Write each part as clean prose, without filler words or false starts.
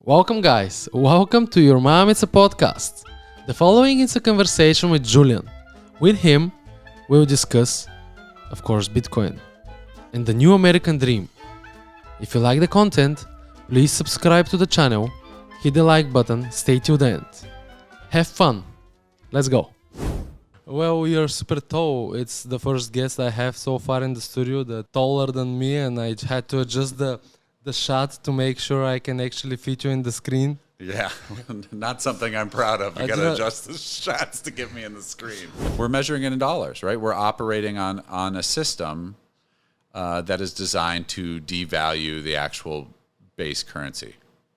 Welcome, guys. Welcome to Your Mom It's a Podcast. The following is a conversation with Julian. With him, we will discuss, of course, Bitcoin and the new American dream. If you like the content, please subscribe to the channel, hit the like button, stay till the end. Have fun. Let's go. Well, you're super tall. It's the first guest I have so far in the studio, that's taller than me, and I had to adjust the shot to make sure I can actually fit you in the screen. Yeah, not something I'm proud of. You got to adjust the shots to get me in the screen. We're measuring it in dollars, right? We're operating on a system that is designed to devalue the actual base currency,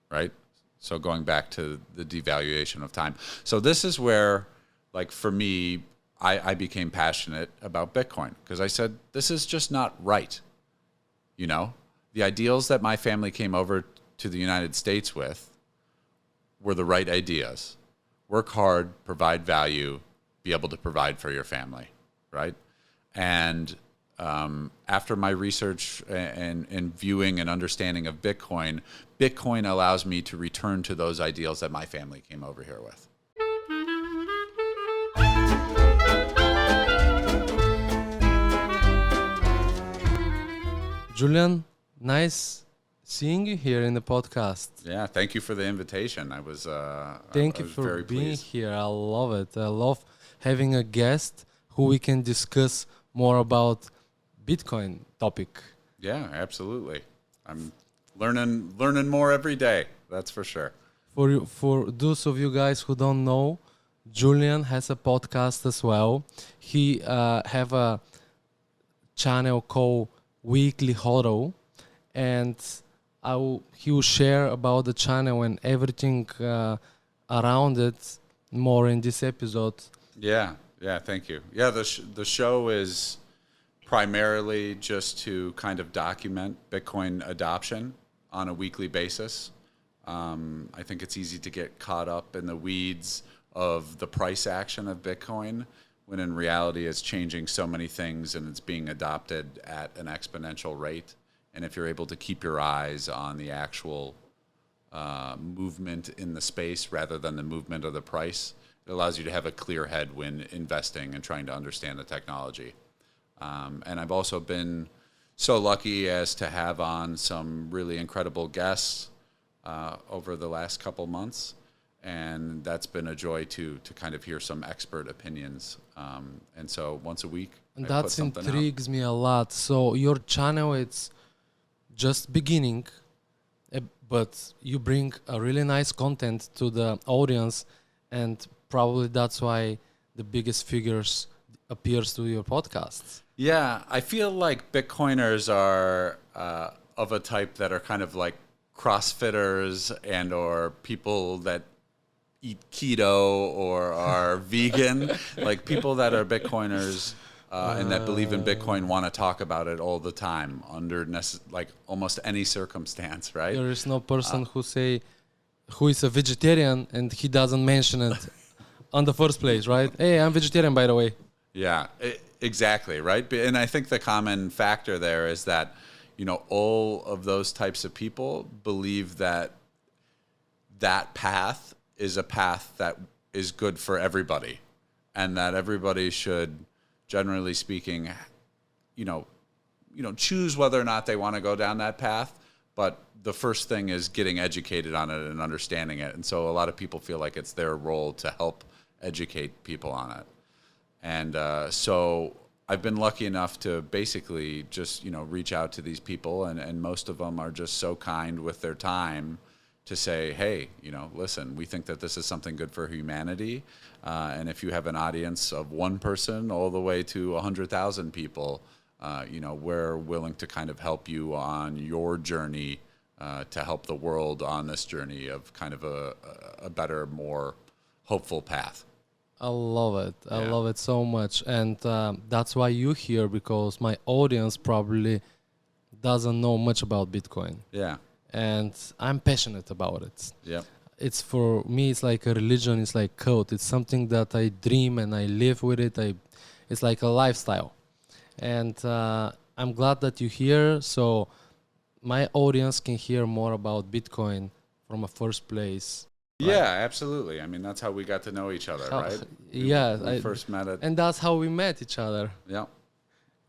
right? So going back to the devaluation of time. So this is where, like for me, I became passionate about Bitcoin because I said, this is just not right. You know, the ideals that my family came over to the United States with were the right ideas. Work hard, provide value, be able to provide for your family, right? And after my research and viewing and understanding of Bitcoin, Bitcoin allows me to return to those ideals that my family came over here with. Julian, nice seeing you here in the podcast. Yeah, thank you for the invitation. Thank you for being here. I love it. I love having a guest who we can discuss more about Bitcoin topic. Yeah, absolutely. I'm learning more every day. That's for sure. For those of you guys who don't know, Julian has a podcast as well. He have a channel called Weekly HODL, and he will share about the channel and everything around it more in this episode. Yeah, thank you. Yeah, the show is primarily just to kind of document Bitcoin adoption on a weekly basis. I think it's easy to get caught up in the weeds of the price action of Bitcoin, when in reality it's changing so many things and it's being adopted at an exponential rate. And if you're able to keep your eyes on the actual movement in the space rather than the movement of the price, it allows you to have a clear head when investing and trying to understand the technology. And I've also been so lucky as to have on some really incredible guests over the last couple months. And that's been a joy to kind of hear some expert opinions. And so once a week, that intrigues me a lot. So your channel, it's just beginning, but you bring a really nice content to the audience, and probably that's why the biggest figures appears to your podcasts. Yeah, I feel like Bitcoiners are of a type that are kind of like CrossFitters and or people that eat keto or are vegan. Like people that are Bitcoiners and that believe in Bitcoin want to talk about it all the time under like almost any circumstance, right? There is no person who is a vegetarian and he doesn't mention it on the first place, right? Hey, I'm vegetarian, by the way. Yeah, exactly, right? And I think the common factor there is that, you know, all of those types of people believe that that path is a path that is good for everybody, and that everybody should, generally speaking, you know, choose whether or not they want to go down that path. But the first thing is getting educated on it and understanding it. And so a lot of people feel like it's their role to help educate people on it. And so I've been lucky enough to basically just, reach out to these people, and most of them are just so kind with their time to say, hey, listen, we think that this is something good for humanity. And if you have an audience of one person all the way to 100,000 people, we're willing to kind of help you on your journey to help the world on this journey of kind of a better, more hopeful path. I love it. I love it so much. And that's why you're here, because my audience probably doesn't know much about Bitcoin. Yeah. And I'm passionate about it. Yeah. It's, for me, it's like a religion. It's like code. It's something that I dream and I live with it. It's like a lifestyle. And I'm glad that you're here, so my audience can hear more about Bitcoin from a first place. Yeah, absolutely. I mean, that's how we got to know each other, right? Yeah. We first met at... And that's how we met each other. Yeah.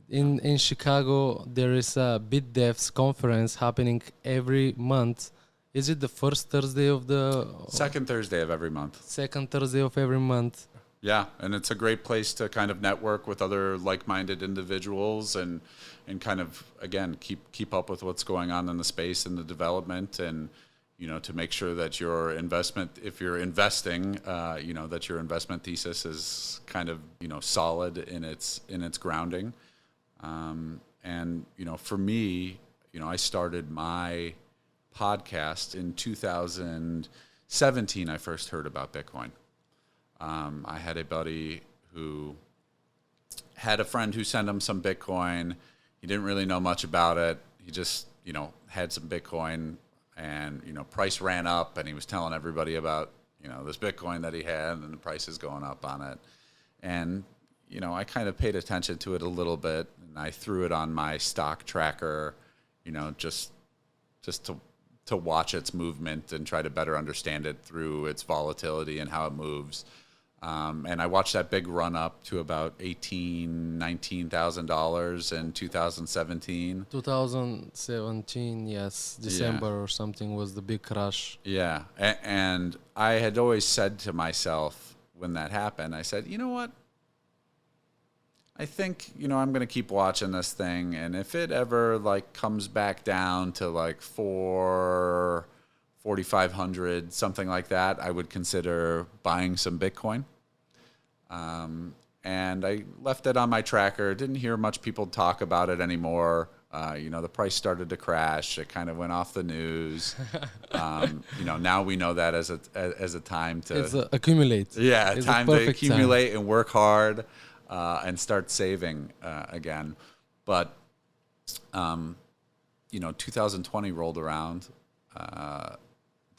In Chicago, there is a BitDevs conference happening every month. Is it the first Thursday of the... Second Thursday of every month. Second Thursday of every month. Yeah, and it's a great place to kind of network with other like-minded individuals and kind of, again, keep up with what's going on in the space and the development, and to make sure that your investment, if you're investing, that your investment thesis is kind of solid in its grounding. And for me, I started my podcast in 2017. I first heard about Bitcoin. I had a buddy who had a friend who sent him some Bitcoin. He didn't really know much about it. He just, had some Bitcoin, and, price ran up, and he was telling everybody about, this Bitcoin that he had, and the price is going up on it. And, I kind of paid attention to it a little bit, and I threw it on my stock tracker, just to watch its movement and try to better understand it through its volatility and how it moves. And I watched that big run up to about $19,000 in 2017. 2017, yes, December or something was the big crash. Yeah, and I had always said to myself when that happened, I said, you know what? I think, I'm going to keep watching this thing, and if it ever comes back down to 4,500, something like that, I would consider buying some Bitcoin. And I left it on my tracker. Didn't hear much people talk about it anymore. The price started to crash. It kind of went off the news. Now we know that as a time to accumulate. Yeah, it's time to accumulate and work hard. And start saving again. But, 2020 rolled around. The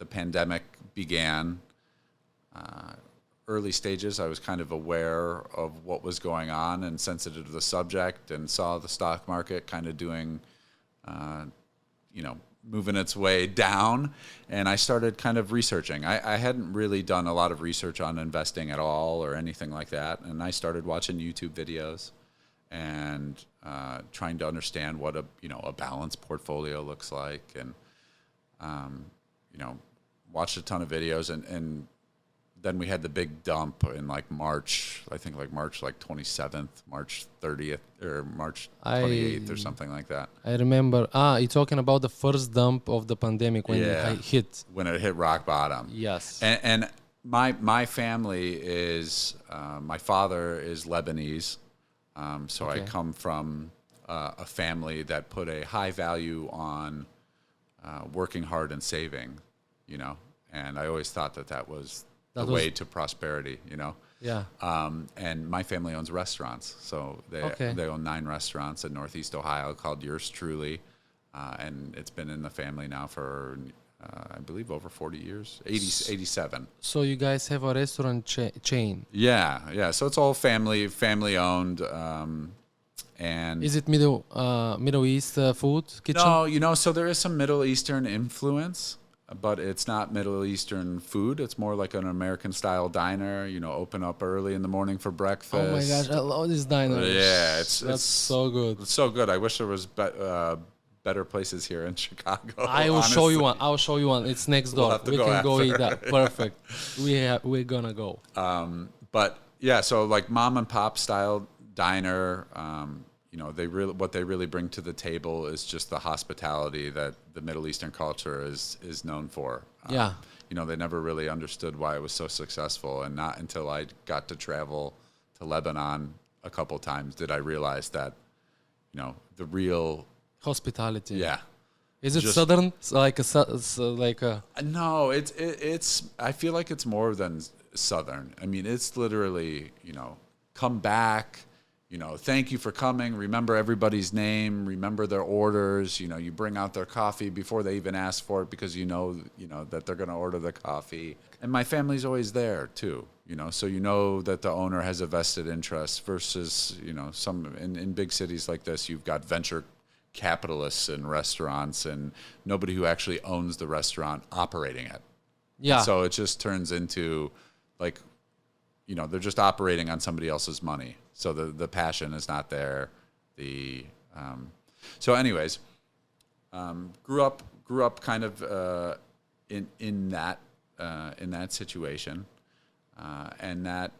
pandemic began. Early stages, I was kind of aware of what was going on and sensitive to the subject, and saw the stock market kind of doing, moving its way down. And I started kind of researching. I hadn't really done a lot of research on investing at all or anything like that. And I started watching YouTube videos and trying to understand what a balanced portfolio looks like. And, watched a ton of videos. And then we had the big dump in March, I think March 27th, March 30th, or March 28th or something like that. I remember. You're talking about the first dump of the pandemic when it hit. When it hit rock bottom. Yes. And my family is, my father is Lebanese. So I come from a family that put a high value on working hard and saving, and I always thought that was the way to prosperity, Yeah. And my family owns restaurants. So they own 9 restaurants in Northeast Ohio called Yours Truly. And it's been in the family now for, I believe, over 40 years, 87. So you guys have a restaurant chain? Yeah. So it's all family owned. And is it Middle East food kitchen? No, so there is some Middle Eastern influence, but it's not Middle Eastern food. It's more like an American-style diner. Open up early in the morning for breakfast. Oh my gosh, I love this diner. Yeah, that's so good. It's so good. I wish there was better places here in Chicago. I will show you one. I'll show you one. It's next door. We can go eat that. Perfect. We're gonna go. But yeah, so mom and pop style diner. What they really bring to the table is just the hospitality that the Middle Eastern culture is known for. They never really understood why it was so successful, and not until I got to travel to Lebanon a couple times did I realize that, the real hospitality. Yeah. Is it southern? No, it's. I feel like it's more than southern. I mean, it's literally, come back. Thank you for coming. Remember everybody's name. Remember their orders. You bring out their coffee before they even ask for it because that they're going to order the coffee. And my family's always there too. So that the owner has a vested interest versus some in big cities like this. You've got venture capitalists in restaurants and nobody who actually owns the restaurant operating it. Yeah. So it just turns into like, they're just operating on somebody else's money. So the passion is not there. So anyways, grew up kind of in that situation, and that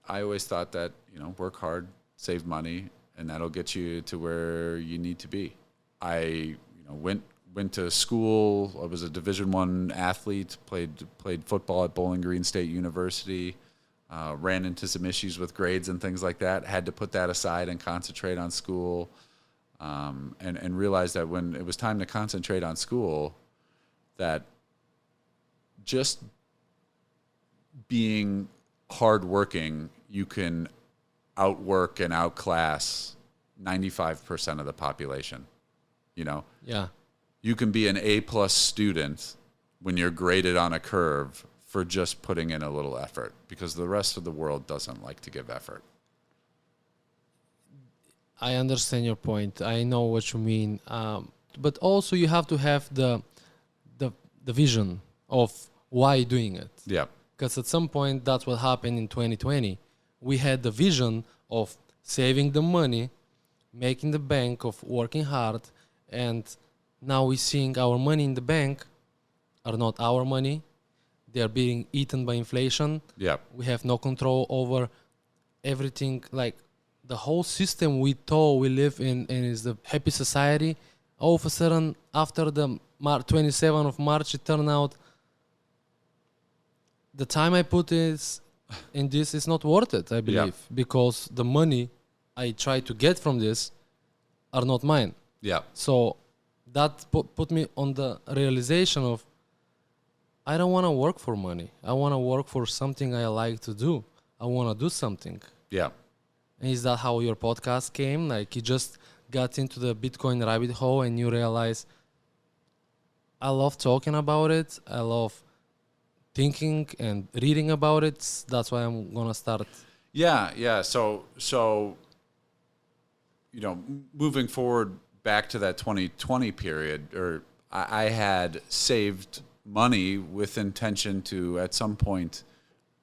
I always thought that work hard, save money, and that'll get you to where you need to be. I went to school. I was a Division I athlete. Played football at Bowling Green State University. Ran into some issues with grades and things like that. Had to put that aside and concentrate on school. And realized that when it was time to concentrate on school, that just being hardworking, you can outwork and outclass 95% of the population. Yeah. You can be an A+ student when you're graded on a curve for just putting in a little effort, because the rest of the world doesn't like to give effort. I understand your point. I know what you mean. But also you have to have the vision of why you're doing it. Yeah. Because at some point, that's what happened in 2020. We had the vision of saving the money, making the bank, of working hard, and now we're seeing our money in the bank are not our money. They are being eaten by inflation. Yeah. We have no control over everything. Like the whole system we thought we live in and is the happy society. All of a sudden, after the 27th of March, it turned out the time I put in this is not worth it, I believe, because the money I try to get from this are not mine. Yeah. So that put me on the realization of I don't want to work for money. I want to work for something I like to do. I want to do something. Yeah. And is that how your podcast came? Like you just got into the Bitcoin rabbit hole and you realize I love talking about it. I love thinking and reading about it. That's why I'm going to start. Yeah. So moving forward back to that 2020 period, or I had saved money with intention to, at some point,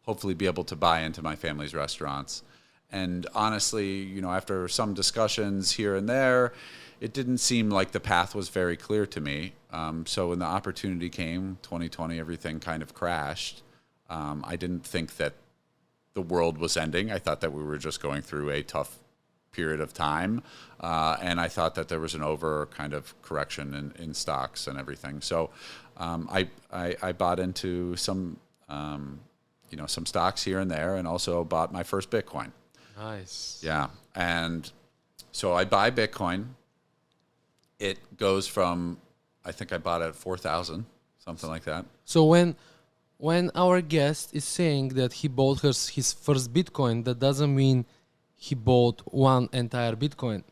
hopefully be able to buy into my family's restaurants. And honestly, after some discussions here and there, it didn't seem like the path was very clear to me. So when the opportunity came, 2020, everything kind of crashed. I didn't think that the world was ending. I thought that we were just going through a tough period of time. And I thought that there was an over kind of correction in stocks and everything. So I bought into some stocks here and there, and also bought my first Bitcoin. Nice. Yeah. And so I buy Bitcoin. It goes from, I think I bought it at 4,000, something like that. So when our guest is saying that he bought his first Bitcoin, that doesn't mean he bought one entire Bitcoin.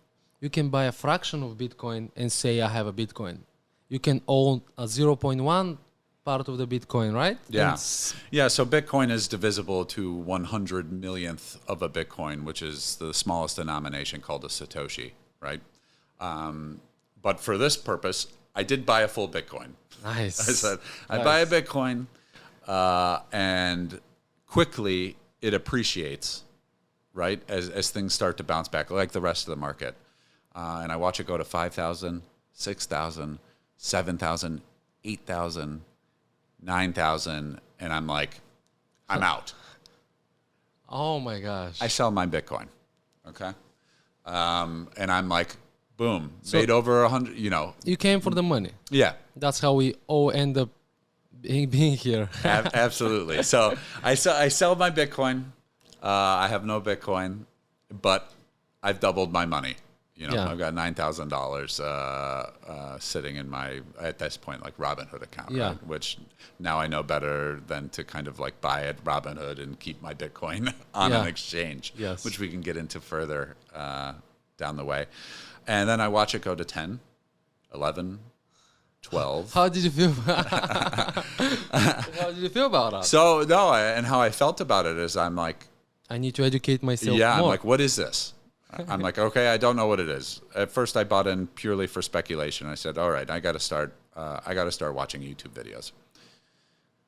You can buy a fraction of Bitcoin and say, I have a Bitcoin. You can own a 0.1 part of the Bitcoin, right? Yeah. So Bitcoin is divisible to 100 millionth of a Bitcoin, which is the smallest denomination, called a Satoshi, right? But for this purpose, I did buy a full Bitcoin. Nice. I said, I buy a Bitcoin, and quickly it appreciates, right, as things start to bounce back, like the rest of the market. And I watch it go to 5,000, 6,000, 7,000, 8,000, 9,000, and I'm like, I'm out. Oh my gosh. I sell my Bitcoin, okay? And I'm like, boom, made over 100, You came for the money. Yeah. That's how we all end up being here. Absolutely. So I sell my Bitcoin. I have no Bitcoin, but I've doubled my money. I've got $9,000 sitting in my, at this point, like Robinhood account, right? Which now I know better than to kind of like buy at Robinhood and keep my Bitcoin on an exchange, which we can get into further down the way. And then I watch it go to 10, 11, 12. How did you feel? How did you feel about that? So, no, and how I felt about it is I'm like, I need to educate myself more. I'm like, what is this? I'm like, okay, I don't know what it is. At first, I bought in purely for speculation. I said, all right, I got to start watching YouTube videos.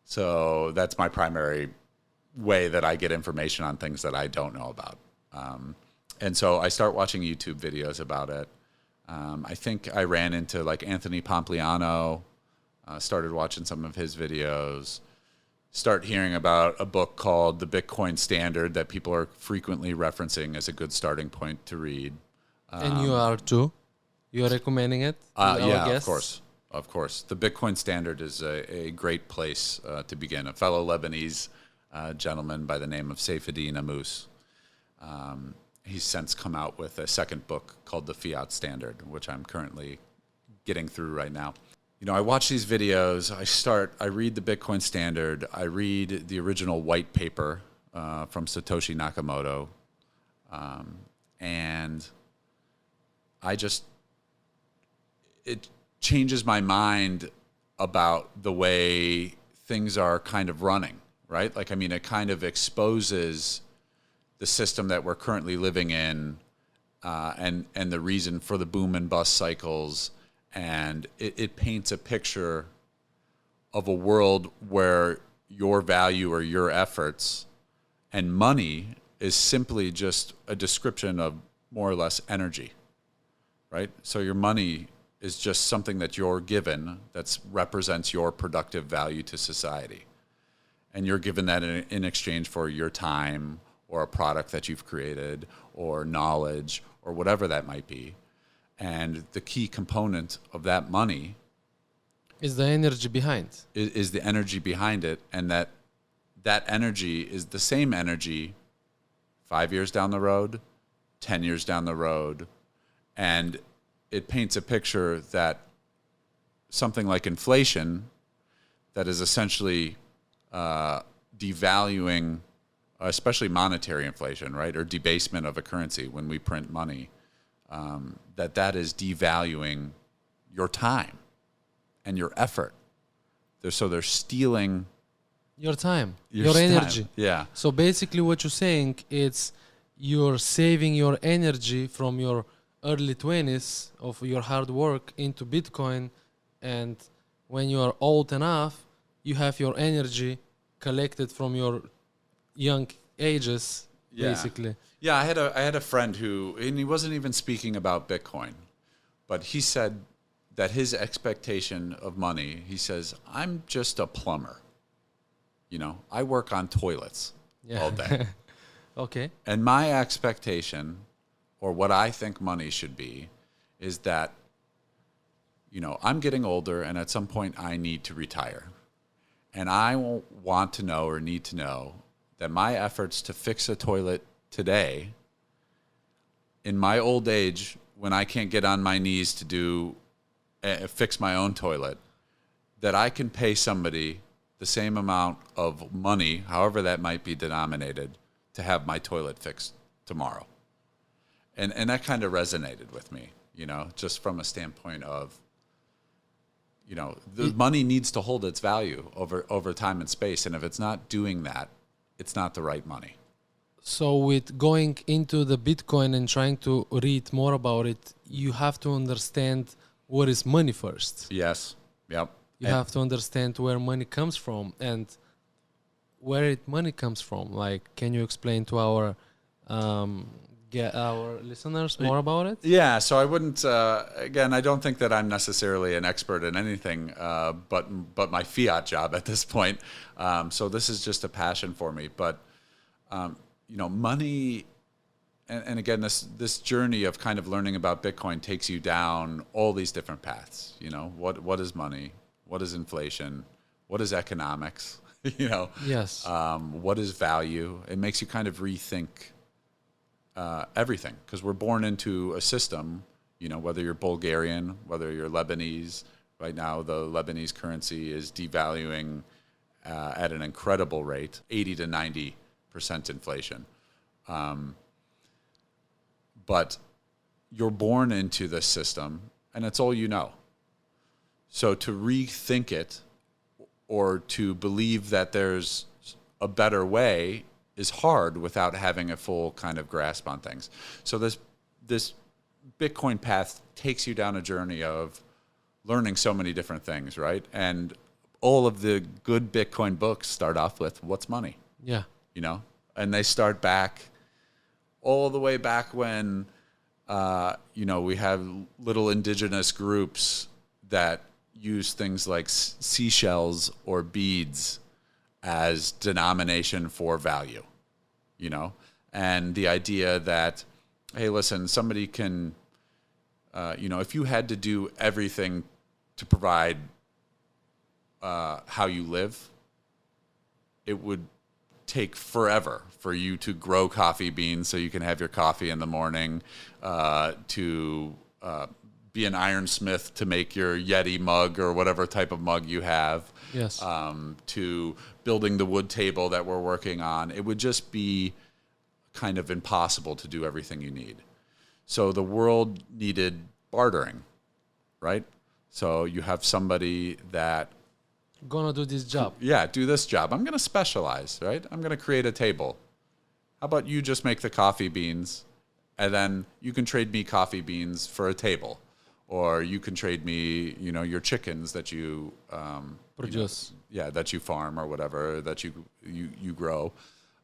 So that's my primary way that I get information on things that I don't know about. And so I start watching YouTube videos about it. I think I ran into like Anthony Pompliano, started watching some of his videos, start hearing about a book called The Bitcoin Standard that people are frequently referencing as a good starting point to read. And you are too? You are recommending it to our Yeah, guests? of course. Of course. The Bitcoin Standard is a great place to begin. A fellow Lebanese gentleman by the name of Saifuddin Ammous. He's since come out with a second book called The Fiat Standard, which I'm currently getting through right now. You know, I watch these videos, I read the Bitcoin Standard, I read the original white paper from Satoshi Nakamoto, and it changes my mind about the way things are kind of running, right? Like, I mean, it kind of exposes the system that we're currently living in, and the reason for the boom and bust cycles. And it paints a picture of a world where your value or your efforts and money is simply just a description of more or less energy, right? So your money is just something that you're given that represents your productive value to society. And you're given that in exchange for your time or a product that you've created or knowledge or whatever that might be. And the key component of that money is the energy behind. Is the energy behind it, and that energy is the same energy 5 years down the road, 10 years down the road, and it paints a picture that something like inflation that is essentially devaluing, especially monetary inflation, right, or debasement of a currency when we print money, that is devaluing your time and your effort. So they're stealing your time, your energy. Yeah. So basically what you're saying is you're saving your energy from your early 20s of your hard work into Bitcoin, and when you are old enough, you have your energy collected from your young ages, basically. Yeah, I had a friend who, and he wasn't even speaking about Bitcoin, but he said that his expectation of money, he says, I'm just a plumber. You know, I work on toilets all day. Okay. And my expectation, or what I think money should be, is that, you know, I'm getting older and at some point I need to retire. And I won't want to know or need to know that my efforts to fix a toilet today, in my old age, when I can't get on my knees to fix my own toilet, that I can pay somebody the same amount of money, however that might be denominated, to have my toilet fixed tomorrow. And that kind of resonated with me, you know, just from a standpoint of, you know, the money needs to hold its value over time and space. And if it's not doing that, it's not the right money. So with going into the Bitcoin and trying to read more about it, you have to understand what is money first. Yes. Yep. You have to understand where money comes from and where money comes from. Like, can you explain to our listeners more about it? Yeah. So I wouldn't. Again, I don't think that I'm necessarily an expert in anything, but my fiat job at this point. So this is just a passion for me. But you know, money, and again, this journey of kind of learning about Bitcoin takes you down all these different paths. You know, what is money? What is inflation? What is economics? You know, yes. What is value? It makes you kind of rethink everything, because we're born into a system. You know, whether you're Bulgarian, whether you're Lebanese. Right now, the Lebanese currency is devaluing at an incredible rate, 80 to 90% inflation. But you're born into this system, and it's all you know. So to rethink it, or to believe that there's a better way, is hard without having a full kind of grasp on things. So this this Bitcoin path takes you down a journey of learning so many different things, right? And all of the good Bitcoin books start off with what's money, Yeah. you know? And they start back all the way back when, we have little indigenous groups that use things like seashells or beads as denomination for value, and the idea that, hey, listen, somebody can, if you had to do everything to provide how you live, it would take forever for you to grow coffee beans so you can have your coffee in the morning, to be an ironsmith to make your Yeti mug or whatever type of mug you have. Yes. To building the wood table that we're working on. It would just be kind of impossible to do everything you need. So the world needed bartering, right? So you have somebody that Gonna do this job. yeah, do this job. I'm going to specialize, right? I'm going to create a table. How about you just make the coffee beans, and then you can trade me coffee beans for a table, or you can trade me, your chickens that you Produce. that you farm or whatever that you grow,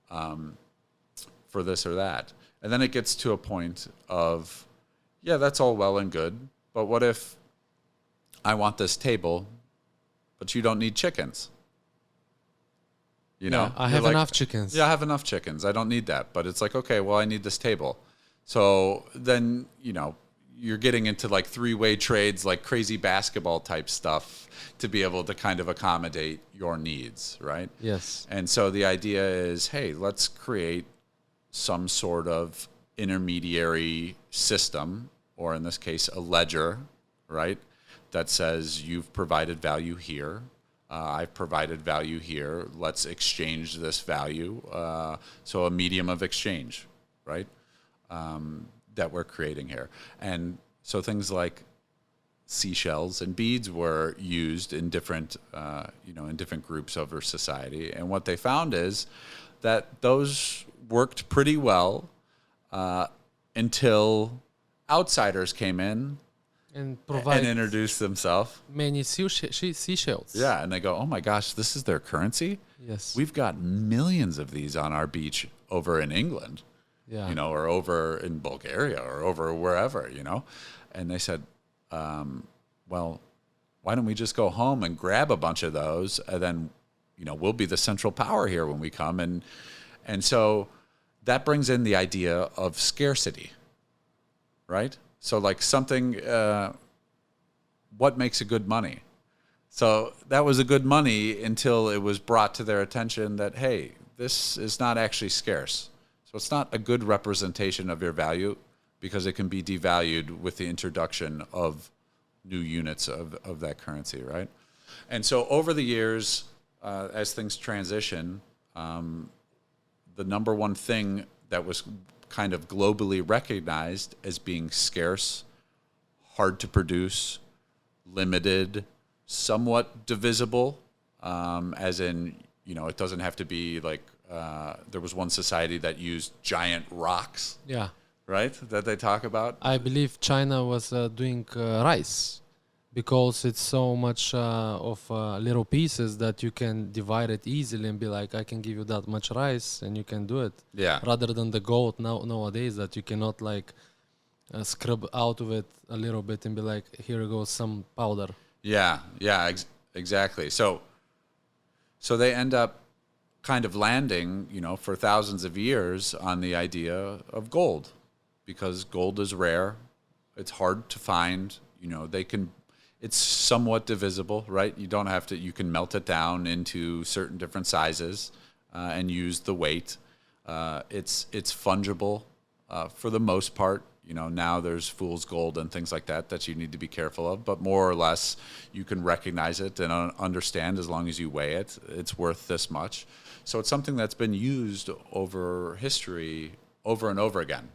for this or that. And then it gets to a point of, yeah, that's all well and good, but what if I want this table, but you don't need chickens? Yeah, I have enough chickens. Yeah, I have enough chickens. I don't need that. But it's like, okay, well, I need this table. So then, you're getting into like three-way trades, like crazy basketball type stuff to be able to kind of accommodate your needs, right? Yes. And so the idea is, hey, let's create some sort of intermediary system, or in this case, a ledger, right? That says you've provided value here. I've provided value here. Let's exchange this value. So a medium of exchange, right? That we're creating here. And so things like seashells and beads were used in different, in different groups over society. And what they found is that those worked pretty well until outsiders came in And provide and introduced themselves. many seashells. Yeah, and they go, oh my gosh, this is their currency? Yes. We've got millions of these on our beach over in England, Yeah. or over in Bulgaria or over wherever, And they said, well, why don't we just go home and grab a bunch of those, and then, we'll be the central power here when we come. And so that brings in the idea of scarcity, right? So like something, what makes a good money? So that was a good money until it was brought to their attention that, hey, this is not actually scarce. So it's not a good representation of your value, because it can be devalued with the introduction of new units of that currency, right? And so over the years, as things transition, the number one thing that was kind of globally recognized as being scarce, hard to produce, limited, somewhat divisible, as in, it doesn't have to be like, there was one society that used giant rocks, Yeah. right, that they talk about. I believe China was doing rice, because it's so much of little pieces that you can divide it easily and be like, I can give you that much rice and you can do it. Yeah. Rather than the goat nowadays that you cannot like scrub out of it a little bit and be like, here goes some powder. Yeah, exactly. So they end up kind of landing, for thousands of years on the idea of gold, because gold is rare. It's hard to find. It's somewhat divisible, right? You don't have to. You can melt it down into certain different sizes and use the weight. It's fungible for the most part. Now there's fool's gold and things like that you need to be careful of. But more or less, you can recognize it and understand, as long as you weigh it, it's worth this much. So it's something that's been used over history over and over again.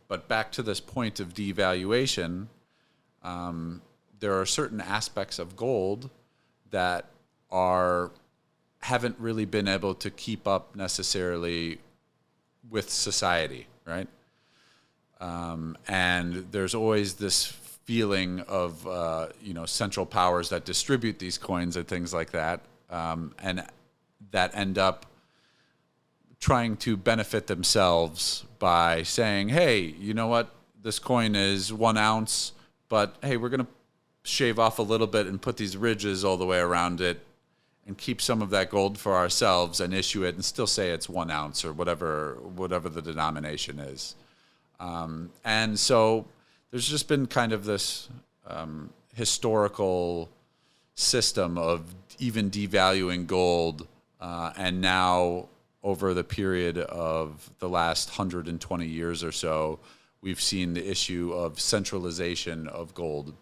But back to this point of devaluation, there are certain aspects of gold that haven't really been able to keep up necessarily with society, right? And there's always this feeling of central powers that distribute these coins and things like that, and that end up trying to benefit themselves by saying, hey, you know what, this coin is 1 ounce, but hey, we're going to shave off a little bit and put these ridges all the way around it and keep some of that gold for ourselves and issue it and still say it's 1 ounce or whatever the denomination is. And so there's just been kind of this historical system of even devaluing gold, and now over the period of the last 120 years or so, we've seen the issue of centralization of gold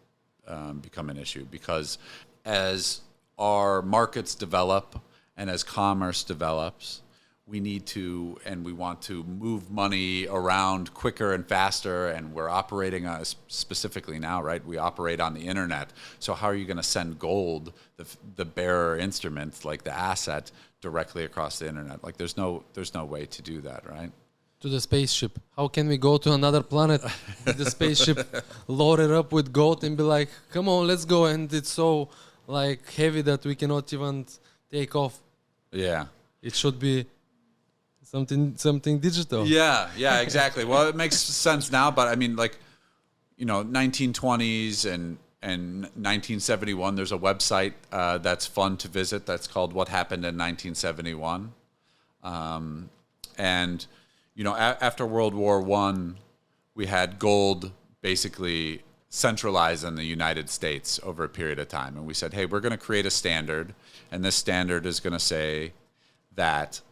become an issue, because as our markets develop and as commerce develops, we need to and we want to move money around quicker and faster, and we're operating specifically now, right? We operate on the internet. So how are you going to send gold, the bearer instrument, like the asset, directly across the internet? Like there's no way to do that, right? To the spaceship. How can we go to another planet with the spaceship loaded up with gold and be like, come on, let's go? And it's so like heavy that we cannot even take off. Yeah. It should be something digital. Yeah, exactly. Well, it makes sense now, but I mean, like, 1920s and 1971, there's a website that's fun to visit that's called What Happened in 1971. And, after World War I, we had gold basically centralized in the United States over a period of time. And we said, hey, we're going to create a standard, and this standard is going to say that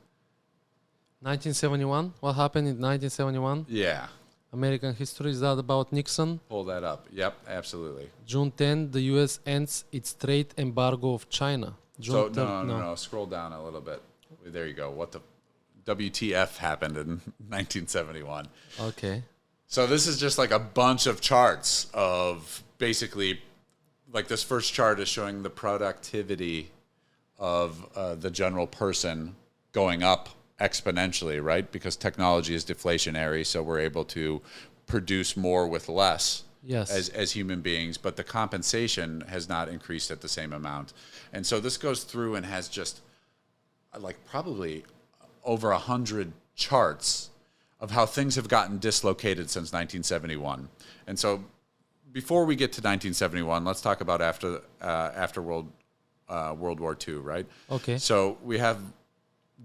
1971? What happened in 1971? Yeah. American history, is that about Nixon? Pull that up. Yep, absolutely. June 10, the U.S. ends its trade embargo of China. No. Scroll down a little bit. There you go. What the WTF happened in 1971. Okay. So this is just like a bunch of charts of basically, like this first chart is showing the productivity of the general person going up exponentially, right? Because technology is deflationary, so we're able to produce more with less. Yes. As human beings, but the compensation has not increased at the same amount. And so this goes through and has just like probably over 100 charts of how things have gotten dislocated since 1971. And so before we get to 1971, let's talk about after World War II, right? Okay. So we have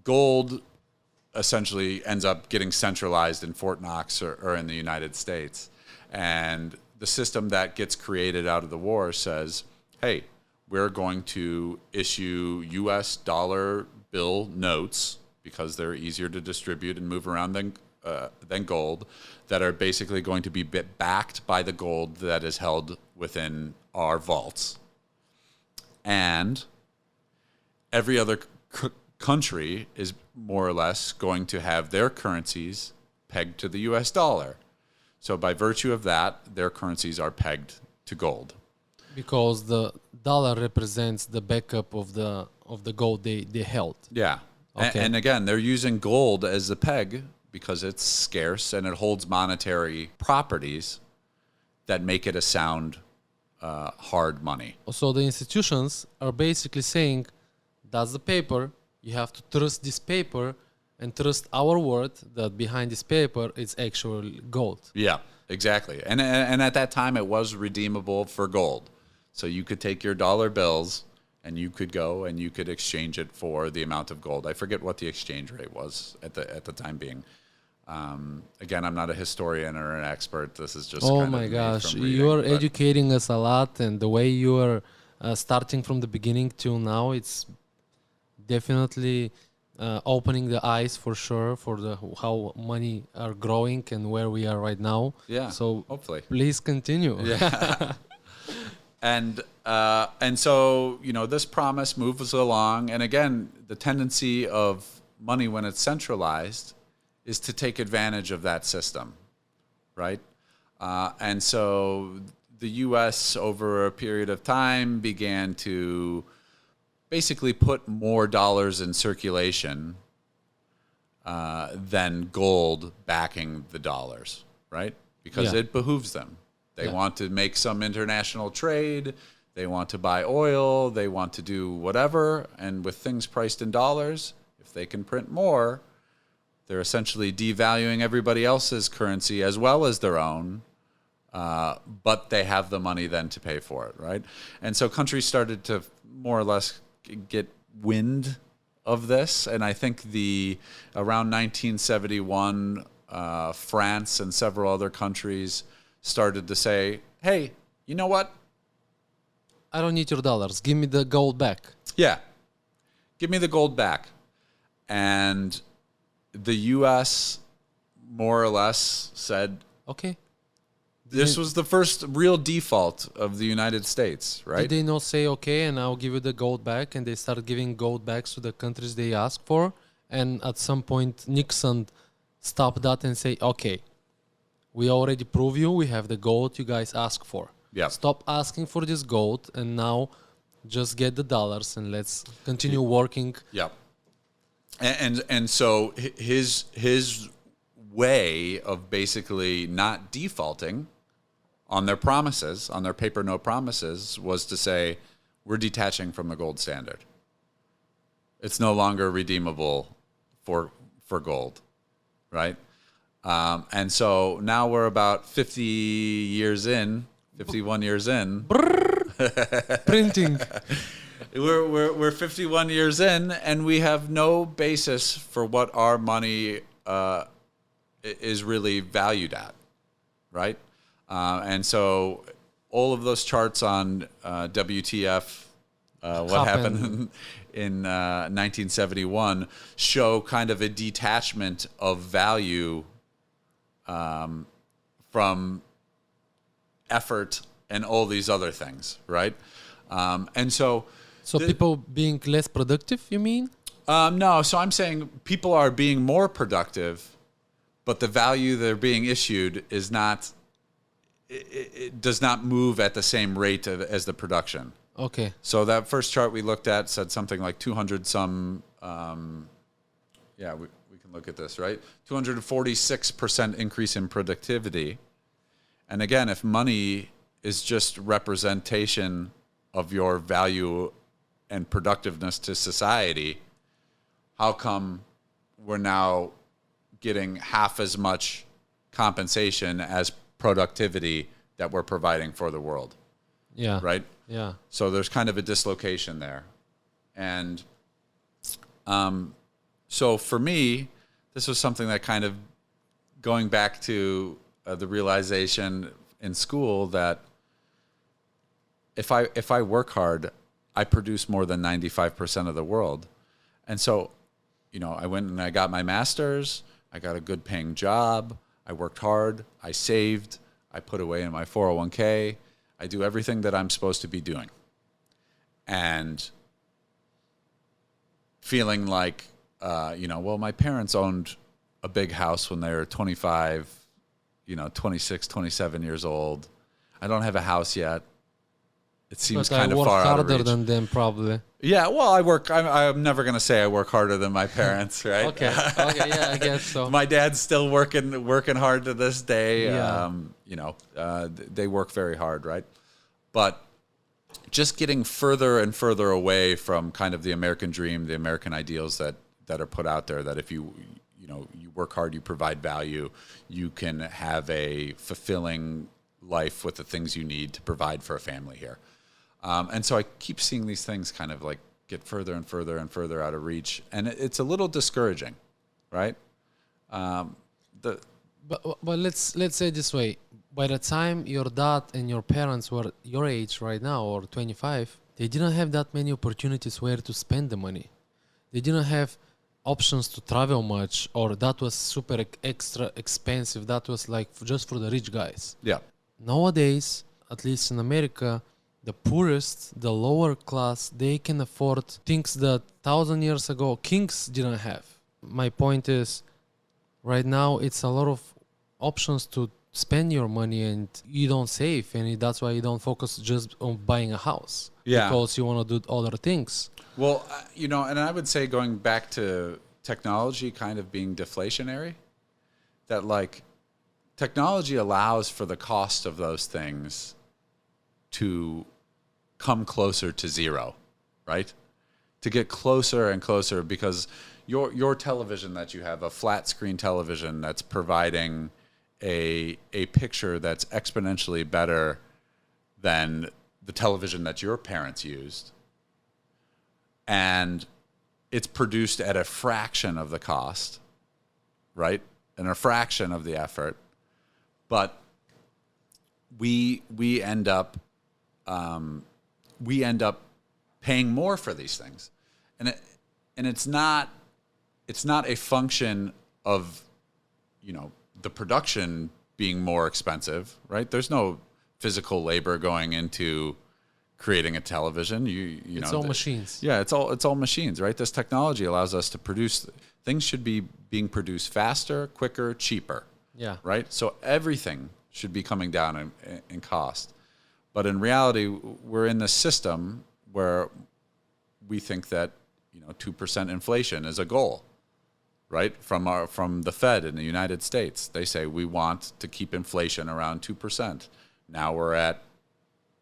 gold essentially ends up getting centralized in Fort Knox or in the United States. And the system that gets created out of the war says, hey, we're going to issue U.S. dollar bill notes because they're easier to distribute and move around than gold, that are basically going to be backed by the gold that is held within our vaults. And every other country is more or less going to have their currencies pegged to the U.S. dollar. So by virtue of that, their currencies are pegged to gold. Because the dollar represents the backup of the gold they held. Yeah. Okay. And again, they're using gold as the peg because it's scarce and it holds monetary properties that make it a sound, hard money. So the institutions are basically saying, that's the paper, you have to trust this paper and trust our word that behind this paper is actual gold. Yeah, exactly. And at that time, it was redeemable for gold. So you could take your dollar bills and you could go and you could exchange it for the amount of gold. I forget what the exchange rate was at the time being. Again, I'm not a historian or an expert. This is just oh my gosh, you are educating us a lot, and the way you are starting from the beginning till now, it's definitely opening the eyes for sure for how money are growing and where we are right now. Yeah. So hopefully, please continue. Yeah. And so this promise moves along, and again, the tendency of money when it's centralized is to take advantage of that system, right? And so the U.S. over a period of time began to basically put more dollars in circulation than gold backing the dollars, right? because Yeah. it behooves them. They Yeah. want to make some international trade. They want to buy oil. They want to do whatever. And with things priced in dollars, if they can print more, they're essentially devaluing everybody else's currency as well as their own. But they have the money then to pay for it, right? And so countries started to more or less get wind of this. And I think around 1971, France and several other countries started to say, hey, you know what? I don't need your dollars. Give me the gold back. Yeah, give me the gold back. And the U.S. more or less said, Okay. this was the first real default of the United States, right? Did they not say, okay, and I'll give you the gold back, and they started giving gold backs to the countries they asked for? And at some point, Nixon stopped that and say, okay, we already prove you, we have the gold you guys asked for. Yeah. Stop asking for this gold, and now just get the dollars, and let's continue working. Yeah. And so his way of basically not defaulting on their promises, on their paper note promises, was to say, we're detaching from the gold standard. It's no longer redeemable for gold, right? And so now we're about 51 years in. Printing. We're 51 years in, and we have no basis for what our money is really valued at, right? And so all of those charts on WTF, what happened in 1971, show kind of a detachment of value from effort and all these other things, right? And so People being less productive, you mean? no, so I'm saying people are being more productive, but the value they're being issued is not, it does not move at the same rate as the production. Okay. So that first chart we looked at said something like 200 some, we can look at this, right? 246% increase in productivity. And again, if money is just representation of your value and productiveness to society, how come we're now getting half as much compensation as productivity that we're providing for the world? Yeah. Right? Yeah. So there's kind of a dislocation there. And so for me, this was something that kind of, going back to the realization in school that if I work hard, I produce more than 95% of the world. And so, I went and I got my master's, I got a good paying job, I worked hard, I saved, I put away in my 401k, I do everything that I'm supposed to be doing. And feeling like, my parents owned a big house when they were 25, 26, 27 years old. I don't have a house yet. It seems kind of far out of reach. I work harder than them, probably. Yeah, well, I'm never going to say I work harder than my parents, right? Okay, yeah, I guess so. My dad's still working hard to this day. Yeah. They work very hard, right? But just getting further and further away from kind of the American dream, the American ideals that are put out there, that if you work hard, you provide value, you can have a fulfilling life with the things you need to provide for a family here. And so I keep seeing these things kind of like get further and further and further out of reach. And it's a little discouraging, right? But let's say this way. By the time your dad and your parents were your age right now, or 25, they didn't have that many opportunities where to spend the money. They didn't have options to travel much, or that was super extra expensive. That was like just for the rich guys. Yeah. Nowadays, at least in America, the poorest, the lower class, they can afford things that 1,000 years ago kings didn't have. My point is, right now it's a lot of options to spend your money, and you don't save, and that's why you don't focus just on buying a house. Yeah. Because you want to do other things. Well, and I would say, going back to technology kind of being deflationary, that like technology allows for the cost of those things to come closer to zero, right? To get closer and closer, because your television that you have, a flat screen television that's providing a picture that's exponentially better than the television that your parents used, and it's produced at a fraction of the cost, right? And a fraction of the effort, but we end up paying more for these things, and it's not a function of, you know, the production being more expensive, right? There's no physical labor going into creating a television. It's all machines. Yeah, it's all machines, right? This technology allows us to produce things. Should be being produced faster, quicker, cheaper. Yeah. Right? So everything should be coming down in cost. But in reality, we're in this system where we think that, you know, 2% inflation is a goal, right? From the Fed in the United States. They say we want to keep inflation around 2%. Now we're at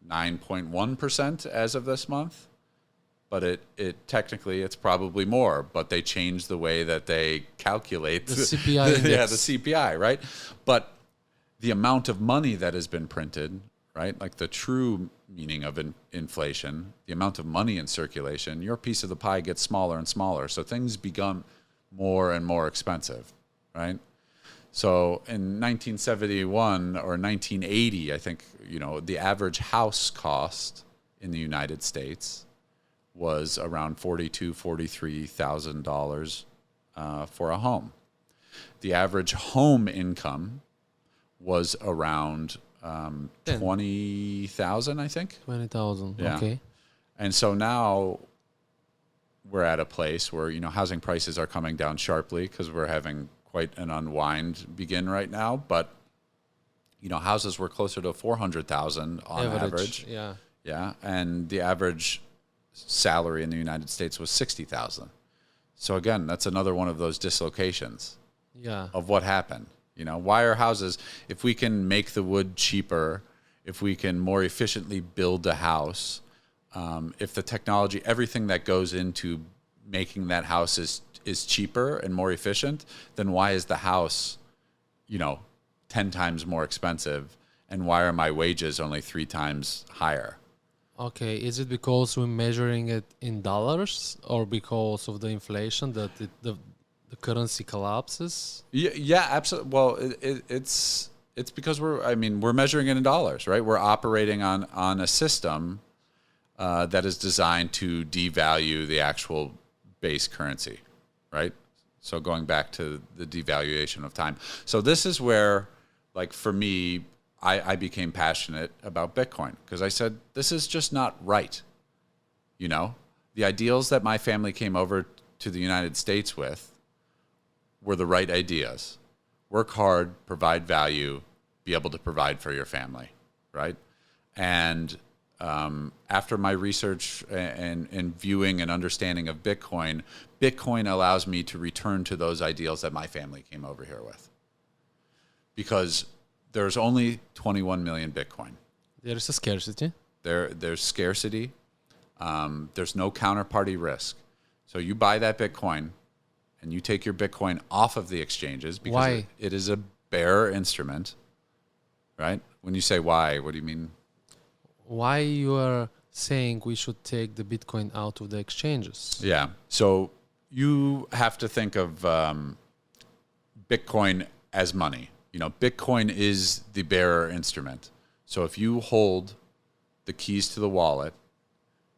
9.1% as of this month. But it technically it's probably more, but they changed the way that they calculate the CPI index. Yeah, the CPI, right? But the amount of money that has been printed, right? Like the true meaning of inflation, the amount of money in circulation, your piece of the pie gets smaller and smaller. So things become more and more expensive, right? So in 1971 or 1980, I think, you know, the average house cost in the United States was around $43,000 for a home. The average home income was around 20,000, I think. 20,000. Yeah. Okay. And so now we're at a place where, you know, housing prices are coming down sharply because we're having quite an unwind begin right now. But, you know, houses were closer to 400,000 on average. Yeah. Yeah. And the average salary in the United States was 60,000. So again, that's another one of those dislocations. Yeah. Of what happened. You know, why are houses, if we can make the wood cheaper, if we can more efficiently build a house, if the technology, everything that goes into making that house is cheaper and more efficient, then why is the house, you know, 10 times more expensive? And why are my wages only 3 times higher? Okay, is it because we're measuring it in dollars or because of the inflation that the currency collapses? Yeah, absolutely. Well, it's because we're measuring it in dollars, right? We're operating on a system that is designed to devalue the actual base currency, right? So going back to the devaluation of time. So this is where, like, for me, I became passionate about Bitcoin because I said, this is just not right. You know, the ideals that my family came over to the United States with were the right ideas. Work hard, provide value, be able to provide for your family, right? And after my research and viewing and understanding of Bitcoin allows me to return to those ideals that my family came over here with. Because there's only 21 million Bitcoin. There's a scarcity. There's scarcity. There's no counterparty risk. So you buy that Bitcoin and you take your Bitcoin off of the exchanges because why? It is a bearer instrument, right? When you say why, what do you mean? Why you are saying we should take the Bitcoin out of the exchanges? Yeah. So you have to think of Bitcoin as money. You know, Bitcoin is the bearer instrument. So if you hold the keys to the wallet,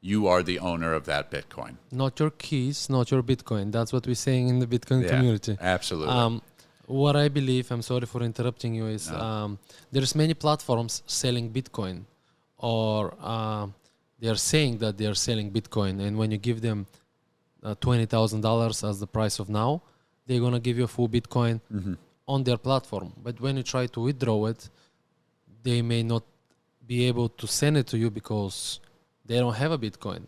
you are the owner of that Bitcoin. Not your keys, not your Bitcoin. That's what we're saying in the Bitcoin community. Absolutely. What I believe, I'm sorry for interrupting you, is there's many platforms selling Bitcoin, or they're saying that they're selling Bitcoin, and when you give them $20,000 as the price of now, they're going to give you a full Bitcoin on their platform. But when you try to withdraw it, they may not be able to send it to you because they don't have a Bitcoin.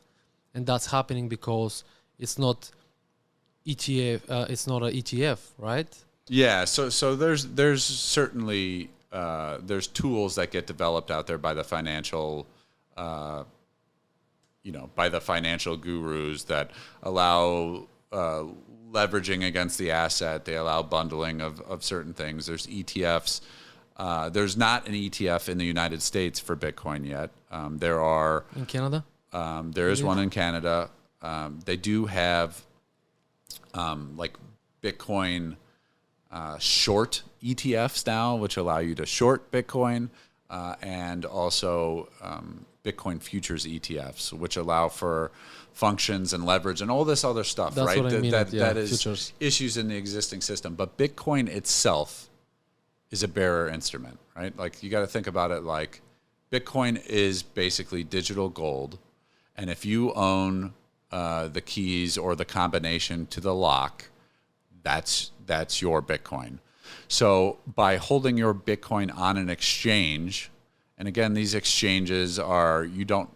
And that's happening because it's not ETF, it's not an ETF, right? Yeah, so there's certainly there's tools that get developed out there by the financial, by the financial gurus that allow leveraging against the asset. They allow bundling of certain things. There's ETFs. There's not an ETF in the United States for Bitcoin yet. There are In Canada? there is one in Canada. They do have like Bitcoin short ETFs now, which allow you to short Bitcoin, and also Bitcoin futures ETFs, which allow for functions and leverage and all this other stuff, That's right? what I mean, That is futures. issues in the existing system. But Bitcoin itself is a bearer instrument, right? Like you got to think about it like Bitcoin is basically digital gold. And if you own the keys or the combination to the lock, that's your Bitcoin. So by holding your Bitcoin on an exchange, and again, these exchanges are, you don't,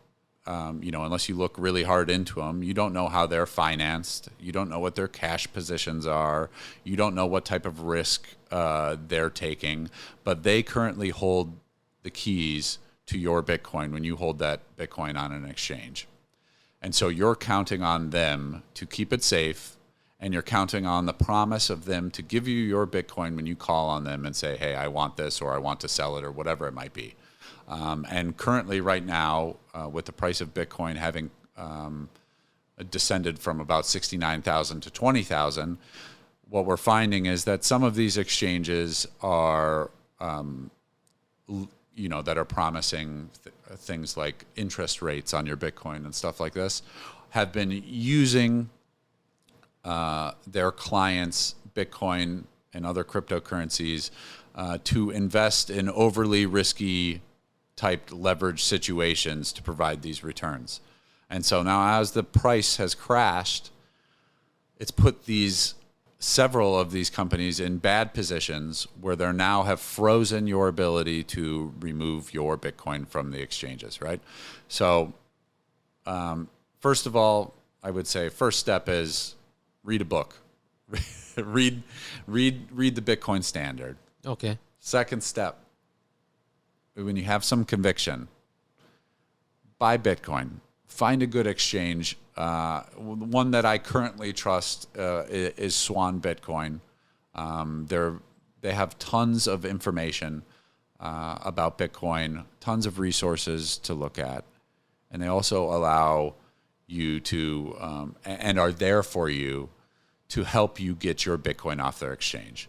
unless you look really hard into them, you don't know how they're financed. You don't know what their cash positions are. You don't know what type of risk they're taking. But they currently hold the keys to your Bitcoin when you hold that Bitcoin on an exchange. And so you're counting on them to keep it safe, and you're counting on the promise of them to give you your Bitcoin when you call on them and say, hey, I want this, or I want to sell it, or whatever it might be. And currently right now, with the price of Bitcoin having descended from about 69,000 to 20,000, what we're finding is that some of these exchanges are, that are promising things like interest rates on your Bitcoin and stuff like this, have been using their clients' Bitcoin and other cryptocurrencies to invest in overly risky type leverage situations to provide these returns. And so now as the price has crashed, it's put several of these companies in bad positions where they now have frozen your ability to remove your Bitcoin from the exchanges, right? So first of all, I would say first step is read a book. read the Bitcoin Standard. Okay. Second step, when you have some conviction, buy Bitcoin. Find a good exchange. One that I currently trust is Swan Bitcoin. They have tons of information about Bitcoin, tons of resources to look at, and they also allow you to and are there for you to help you get your Bitcoin off their exchange.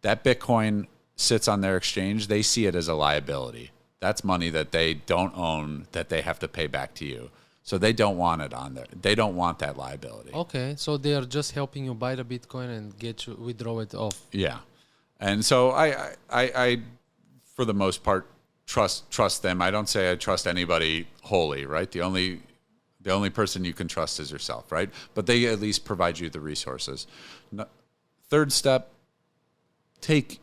That Bitcoin sits on their exchange, they see it as a liability. That's money that they don't own that they have to pay back to you. So they don't want it on there. They don't want that liability. Okay, so they are just helping you buy the Bitcoin and withdraw it off. Yeah. And so I for the most part trust them. I don't say I trust anybody wholly, right? The only person you can trust is yourself, right? But they at least provide you the resources. Third step, take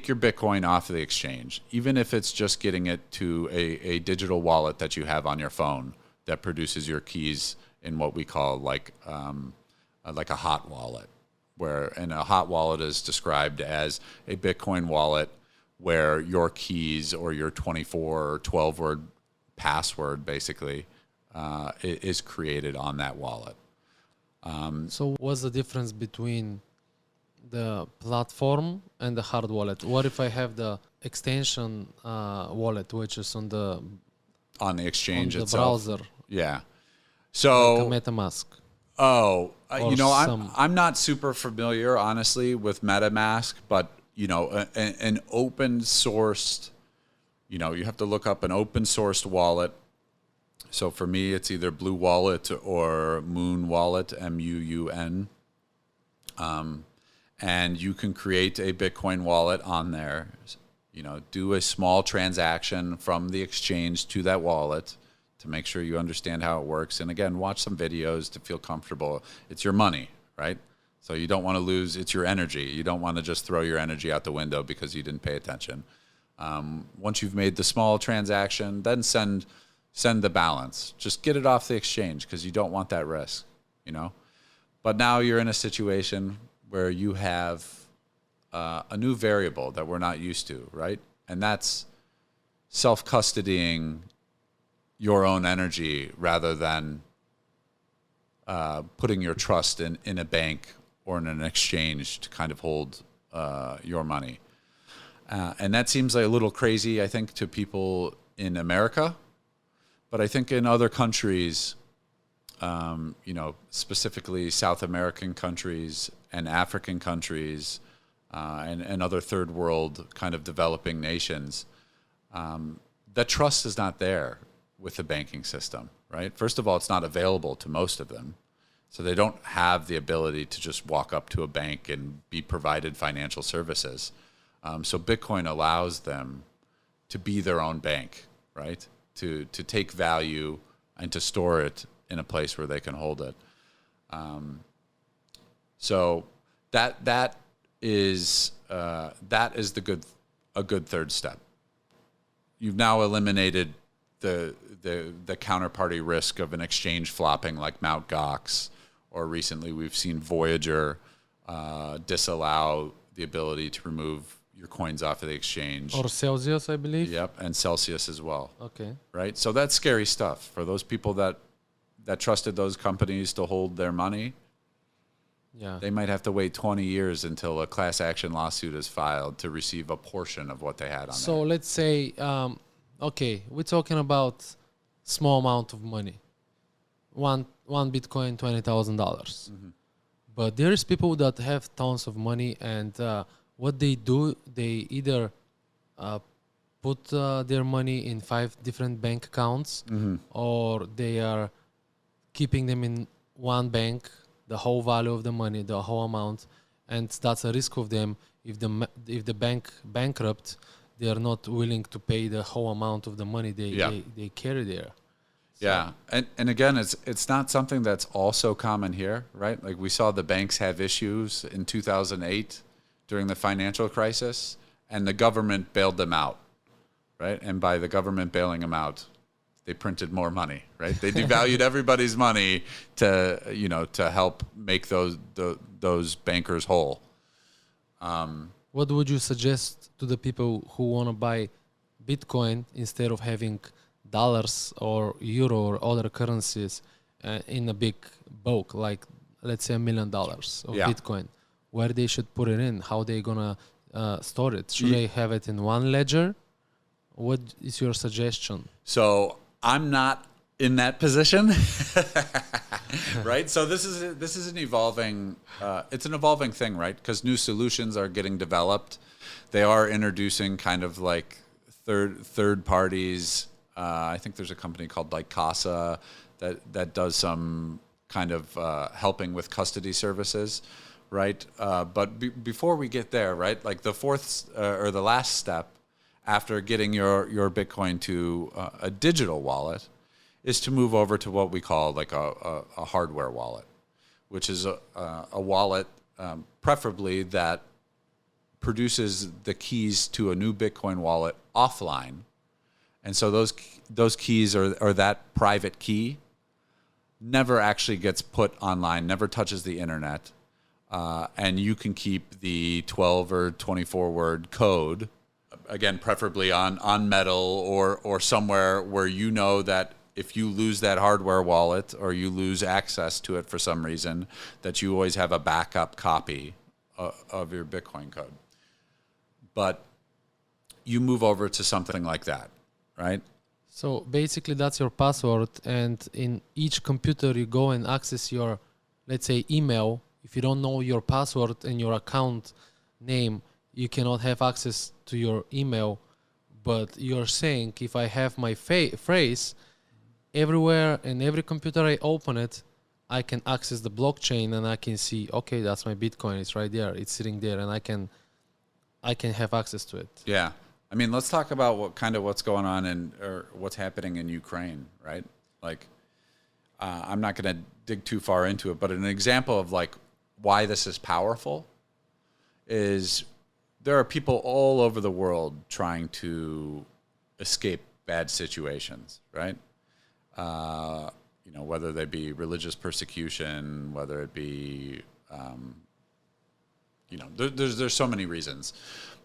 your Bitcoin off of the exchange, even if it's just getting it to a digital wallet that you have on your phone that produces your keys in what we call like a hot wallet, and a hot wallet is described as a Bitcoin wallet where your keys or your 24 or 12 word password basically is created on that wallet. So what's the difference between the platform and the hard wallet? What if I have the extension wallet, which is on the exchange on the itself? Browser? Yeah. So like a MetaMask. Oh, I'm not super familiar, honestly, with MetaMask, but an open sourced, you have to look up an open sourced wallet. So for me, it's either Blue Wallet or Moon Wallet, MUUN. And you can create a Bitcoin wallet on there, do a small transaction from the exchange to that wallet to make sure you understand how it works. And again, watch some videos to feel comfortable. It's your money, right? So you don't want to lose, it's your energy. You don't want to just throw your energy out the window because you didn't pay attention. Once you've made the small transaction, then send the balance. Just get it off the exchange because you don't want that risk, But now you're in a situation where you have a new variable that we're not used to, right? And that's self-custodying your own energy rather than putting your trust in a bank or in an exchange to kind of hold your money. And that seems like a little crazy, I think, to people in America. But I think in other countries, specifically South American countries and African countries and other third world kind of developing nations, the trust is not there with the banking system, right? First of all, it's not available to most of them. So they don't have the ability to just walk up to a bank and be provided financial services. So Bitcoin allows them to be their own bank, right? To take value and to store it in a place where they can hold it. So that is a good third step. You've now eliminated the counterparty risk of an exchange flopping like Mt. Gox, or recently we've seen Voyager disallow the ability to remove your coins off of the exchange. Or Celsius, I believe. Yep, and Celsius as well. Okay. Right? So that's scary stuff. For those people that trusted those companies to hold their money, they might have to wait 20 years until a class action lawsuit is filed to receive a portion of what they had on So there. let's say, we're talking about small amount of money. One Bitcoin, $20,000. But there's people that have tons of money, and what they do, they either put their money in 5 different bank accounts, or they are keeping them in one bank, the whole value of the money, the whole amount, and that's a risk of them. If the bank bankrupt, they are not willing to pay the whole amount of the money they carry there. So. Yeah, and again, it's not something that's also common here, right? Like we saw the banks have issues in 2008 during the financial crisis, and the government bailed them out, right? And by the government bailing them out, they printed more money, right? They devalued everybody's money to help make those bankers whole. What would you suggest to the people who want to buy Bitcoin instead of having dollars or euro or other currencies in a big bulk, like let's say $1 million of Bitcoin, where they should put it in, how they gonna store it? Should they have it in one ledger? What is your suggestion? So I'm not in that position, right? So this is an evolving thing, right? Because new solutions are getting developed. They are introducing kind of like third parties. I think there's a company called like Casa that does some kind of helping with custody services, right? But before we get there, right, like the fourth or the last step after getting your Bitcoin to a digital wallet is to move over to what we call like a hardware wallet, which is a wallet preferably that produces the keys to a new Bitcoin wallet offline. And so those keys or that private key never actually gets put online, never touches the internet. And you can keep the 12 or 24 word code, again, preferably on metal or somewhere where you know that if you lose that hardware wallet or you lose access to it for some reason, that you always have a backup copy of your Bitcoin code. But you move over to something like that, right? So basically that's your password, and in each computer you go and access your, let's say, email. If you don't know your password and your account name, you cannot have access to your email. But you're saying if I have my phrase, everywhere in every computer I open it, I can access the blockchain and I can see, okay, that's my Bitcoin. It's right there. It's sitting there, and I can have access to it. Yeah. I mean, let's talk about what's going on or what's happening in Ukraine, right? Like, I'm not going to dig too far into it, but an example of like why this is powerful is there are people all over the world trying to escape bad situations, right? Whether they be religious persecution, whether it be, there's so many reasons.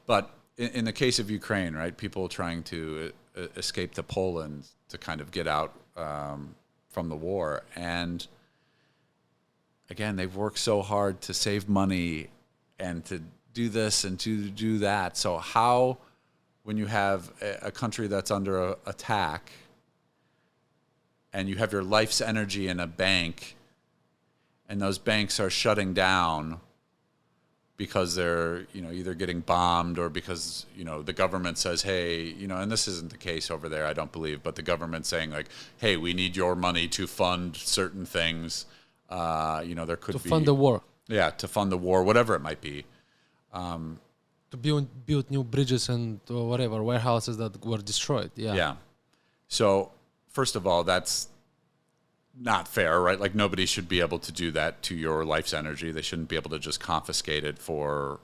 But in the case of Ukraine, right, people trying to escape to Poland to kind of get out from the war. And again, they've worked so hard to save money and to do this and to do that. So how, when you have a country that's under attack and you have your life's energy in a bank and those banks are shutting down because they're, either getting bombed or because, the government says, hey, and this isn't the case over there, I don't believe, but the government saying like, hey, we need your money to fund certain things. There could be... To fund the war. Yeah, to fund the war, whatever it might be. To build new bridges and whatever, warehouses that were destroyed. Yeah. Yeah. So, first of all, that's not fair, right? Like, nobody should be able to do that to your life's energy. They shouldn't be able to just confiscate it for,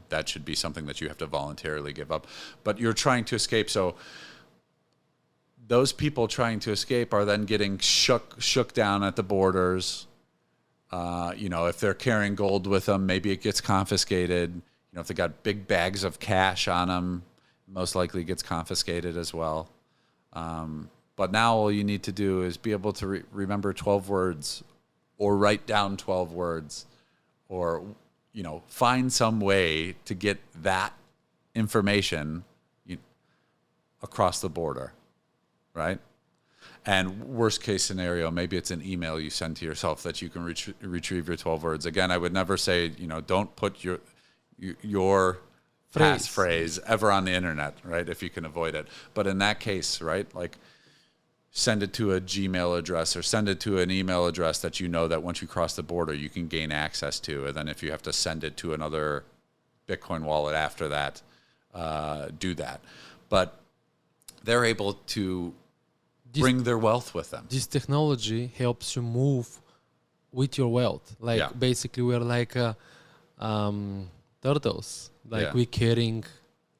that should be something that you have to voluntarily give up. But you're trying to escape, so those people trying to escape are then getting shook down at the borders. If they're carrying gold with them, maybe it gets confiscated. If they got big bags of cash on them, most likely gets confiscated as well. But now all you need to do is be able to remember 12 words or write down 12 words or, find some way to get that information across the border, right? And worst case scenario, maybe it's an email you send to yourself that you can retrieve your 12 words. Again, I would never say, don't put your passphrase ever on the internet, right? If you can avoid it. But in that case, right, like send it to a Gmail address or send it to an email address that that once you cross the border, you can gain access to. And then if you have to send it to another Bitcoin wallet after that, do that. But they're able to bring their wealth with them. This technology helps you move with your wealth. Like basically we're like turtles. Like we're carrying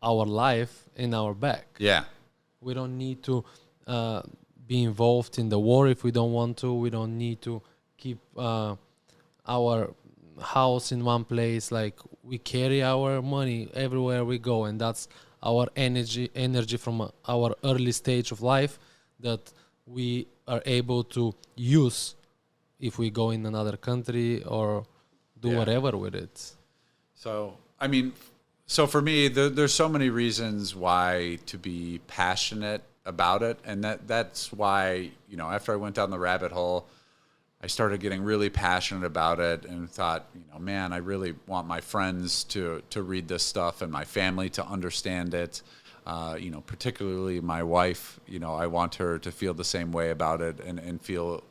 our life in our back. Yeah. We don't need to be involved in the war if we don't want to. We don't need to keep our house in one place. Like we carry our money everywhere we go, and that's our energy from our early stage of life that we are able to use if we go in another country or do whatever with it. So, so for me, there's so many reasons why to be passionate about it. And that's why, after I went down the rabbit hole, I started getting really passionate about it and thought, man, I really want my friends to read this stuff and my family to understand it. Particularly my wife, I want her to feel the same way about it and feel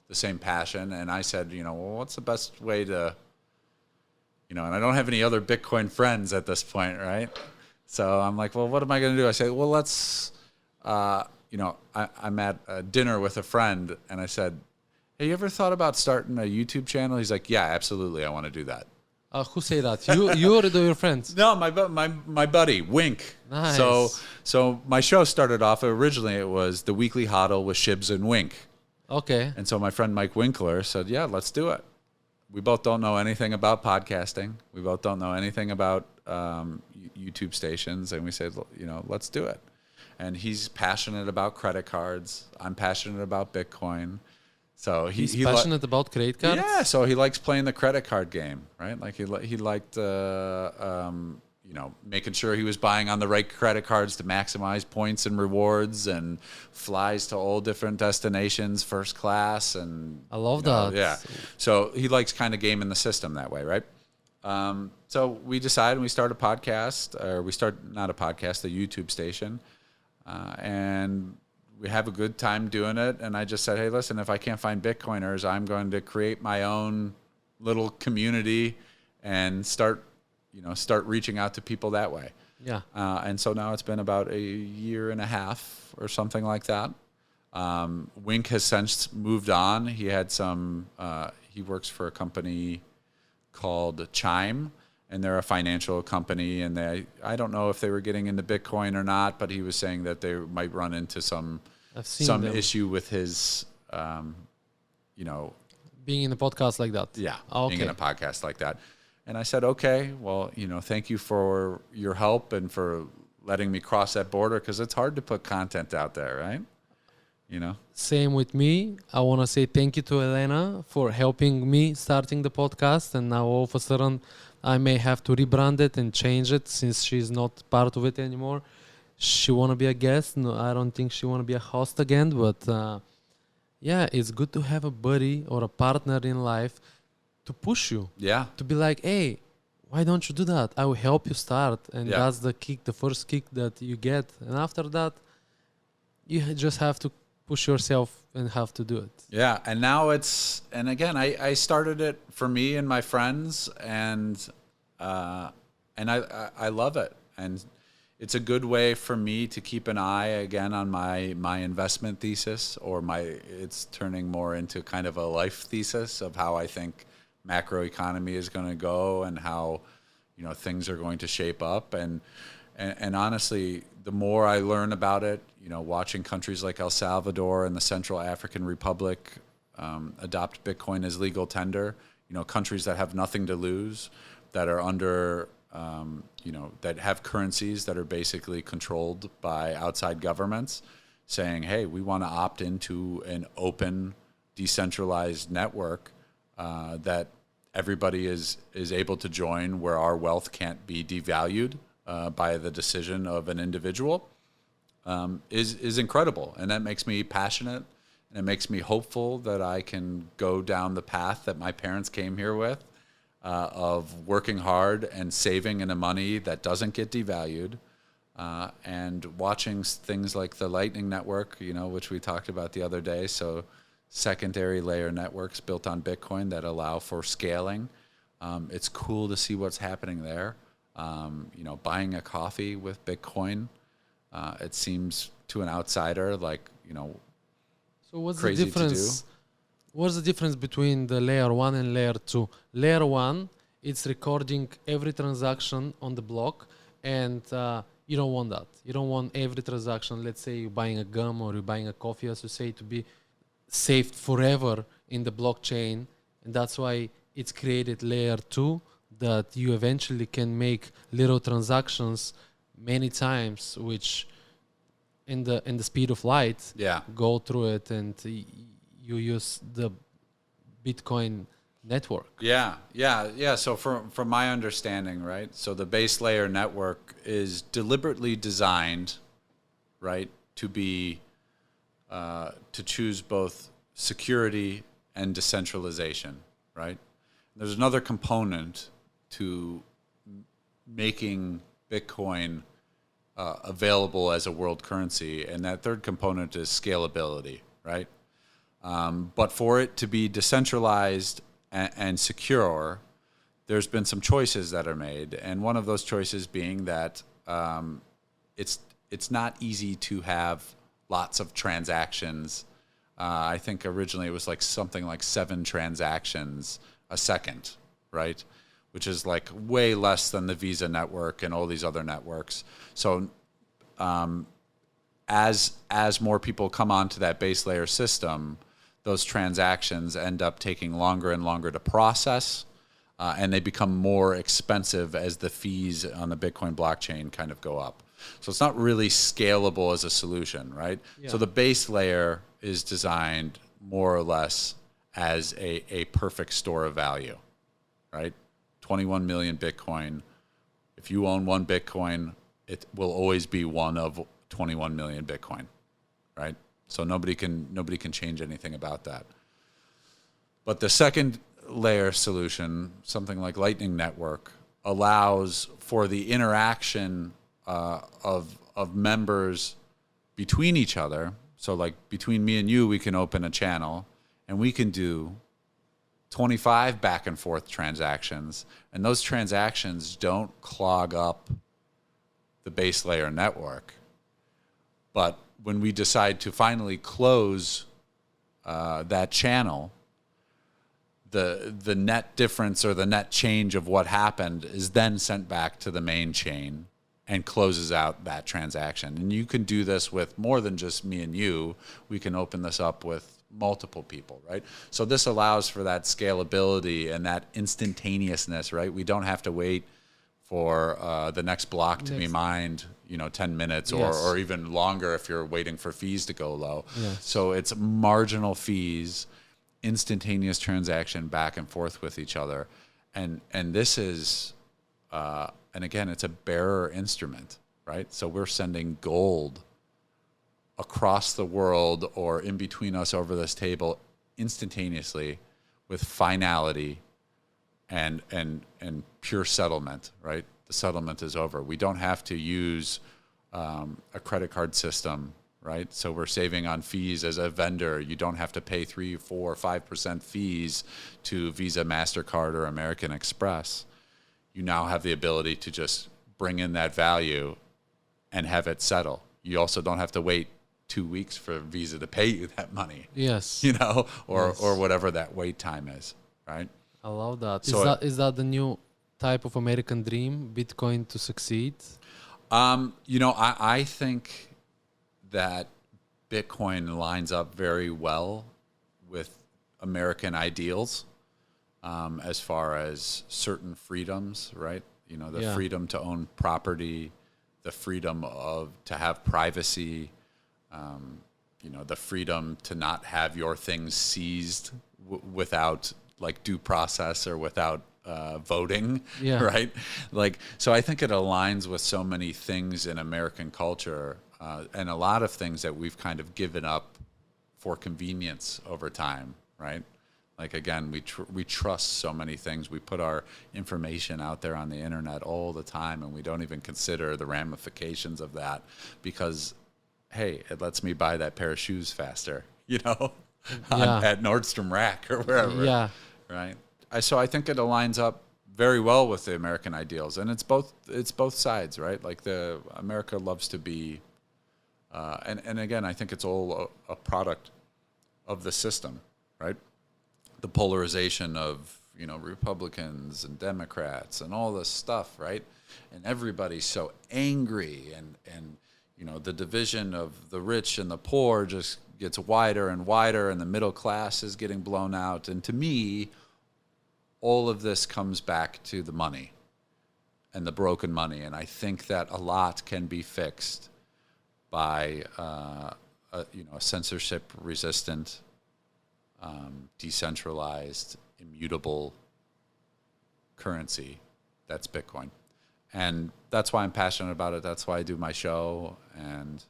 the same passion. And I said, well, what's the best way to, and I don't have any other Bitcoin friends at this point, right? So I'm like, well, what am I going to do? I said, well, let's, I'm at a dinner with a friend and I said, hey, you ever thought about starting a YouTube channel? He's like, yeah, absolutely. I want to do that. Who say that? You or your friends? No, my buddy, Wink. Nice. So my show started off, originally it was the Weekly HODL with Shibs and Wink. Okay. And so my friend Mike Winkler said, yeah, let's do it. We both don't know anything about podcasting. We both don't know anything about YouTube stations. And we said, let's do it. And he's passionate about credit cards. I'm passionate about Bitcoin. So he's passionate about credit cards? Yeah, so he likes playing the credit card game, right? Like he liked, making sure he was buying on the right credit cards to maximize points and rewards and flies to all different destinations, first class. And I love that. Yeah. So he likes kind of gaming the system that way, right? So we decided we start a podcast, or not a podcast, a YouTube station. And we have a good time doing it. And I just said, hey, listen, if I can't find Bitcoiners, I'm going to create my own little community and start reaching out to people that way. Yeah. And so now it's been about a year and a half or something like that. Wink has since moved on. He had he works for a company called Chime, and they're a financial company, and I don't know if they were getting into Bitcoin or not, but he was saying that they might run into some issue with his, being in a podcast like that. Yeah, okay. Being in a podcast like that. And I said, okay, well, thank you for your help and for letting me cross that border, because it's hard to put content out there, right? Same with me. I want to say thank you to Elena for helping me starting the podcast. And now all of a sudden I may have to rebrand it and change it since she's not part of it anymore. She want to be a guest. No, I don't think she want to be a host again. But yeah, it's good to have a buddy or a partner in life to push you. Yeah. To be like, hey, why don't you do that? I will help you start. And that's the first kick that you get. And after that, you just have to push yourself and have to do it. Yeah. And now and again, I started it for me and my friends, and I love it. And it's a good way for me to keep an eye again on my investment thesis, or it's turning more into kind of a life thesis of how I think macroeconomy is going to go and how things are going to shape up. And honestly, the more I learn about it, watching countries like El Salvador and the Central African Republic adopt Bitcoin as legal tender, countries that have nothing to lose, that are under that have currencies that are basically controlled by outside governments, saying, hey, we want to opt into an open, decentralized network that everybody is able to join, where our wealth can't be devalued by the decision of an individual, is incredible. And that makes me passionate, and it makes me hopeful that I can go down the path that my parents came here with, of working hard and saving in a money that doesn't get devalued, and watching things like the Lightning Network, which we talked about the other day. So secondary layer networks built on Bitcoin that allow for scaling. It's cool to see what's happening there. Buying a coffee with Bitcoin, it seems to an outsider like, so what's crazy the difference? to do. What's the difference between the layer 1 and layer 2? Layer 1, it's recording every transaction on the block, and you don't want that. You don't want every transaction, let's say you're buying a gum or you're buying a coffee, as you say, to be saved forever in the blockchain. And that's why it's created layer 2, that you eventually can make little transactions many times, which in the speed of light, go through it, and you use the Bitcoin network. Yeah. So from my understanding, right? So the base layer network is deliberately designed, right, to be to choose both security and decentralization, right? There's another component to making Bitcoin available as a world currency, and that third component is scalability, right? But for it to be decentralized and secure, there's been some choices that are made, and one of those choices being that it's not easy to have lots of transactions. I think originally it was like something like 7 transactions a second, right? Which is like way less than the Visa network and all these other networks. So as more people come onto that base layer system, those transactions end up taking longer and longer to process, and they become more expensive as the fees on the Bitcoin blockchain kind of go up. So it's not really scalable as a solution, right? Yeah. So the base layer is designed more or less as a perfect store of value, right? 21 million Bitcoin. If you own 1 Bitcoin, it will always be one of 21 million Bitcoin, right? So nobody can change anything about that. But the second layer solution, something like Lightning Network, allows for the interaction of members between each other. So like between me and you, we can open a channel and we can do 25 back and forth transactions, and those transactions don't clog up the base layer network. But when we decide to finally close that channel, the net difference or the net change of what happened is then sent back to the main chain and closes out that transaction. And you can do this with more than just me and you. We can open this up with multiple people, right? So this allows for that scalability and that instantaneousness, right? We don't have to wait for the next block to be mined, 10 minutes or even longer if you're waiting for fees to go low. Yes. So it's marginal fees, instantaneous transaction back and forth with each other. And this is, and again, it's a bearer instrument, right? So we're sending gold across the world or in between us over this table instantaneously with finality and pure settlement, right? The settlement is over. We don't have to use a credit card system, right? So we're saving on fees as a vendor. You don't have to pay 3%, 4%, 5% fees to Visa, MasterCard, or American Express. You now have the ability to just bring in that value and have it settle. You also don't have to wait 2 weeks for Visa to pay you that money. Yes. Or whatever that wait time is, right? I love that. So Is that the new type of American dream, Bitcoin to succeed? I think that Bitcoin lines up very well with American ideals as far as certain freedoms, right? The freedom to own property, the freedom to have privacy, the freedom to not have your things seized without like due process or without voting, right? So I think it aligns with so many things in American culture and a lot of things that we've kind of given up for convenience over time, right? Like, again, we trust so many things. We put our information out there on the internet all the time, and we don't even consider the ramifications of that because, hey, it lets me buy that pair of shoes faster, at Nordstrom Rack or wherever. Yeah. Right. So I think it aligns up very well with the American ideals, and it's both sides, right? Like America loves to be, and again, I think it's all a product of the system, right? The polarization of Republicans and Democrats and all this stuff, right? And everybody's so angry, and the division of the rich and the poor just gets wider and wider, and the middle class is getting blown out. And to me, all of this comes back to the money and the broken money. And I think that a lot can be fixed by a censorship-resistant, decentralized, immutable currency. That's Bitcoin. And that's why I'm passionate about it. That's why I do my show. And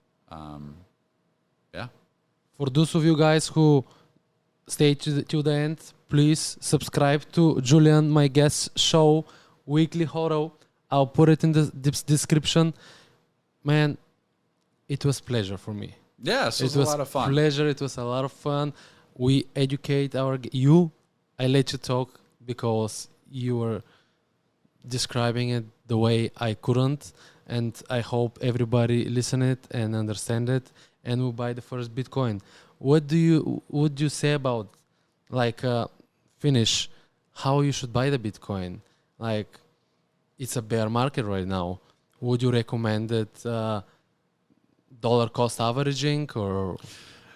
For those of you guys who stay to the end, please subscribe to Julian, my guest show, Weekly HODL. I'll put it in the description. Man, it was pleasure for me. Yes, it was a lot of fun. Pleasure. It was a lot of fun. We educate you. I let you talk because you were describing it the way I couldn't, and I hope everybody listen it and understand it and will buy the first Bitcoin. What would you say about finish how you should buy the Bitcoin? Like, it's a bear market right now. Would you recommend it dollar cost averaging or?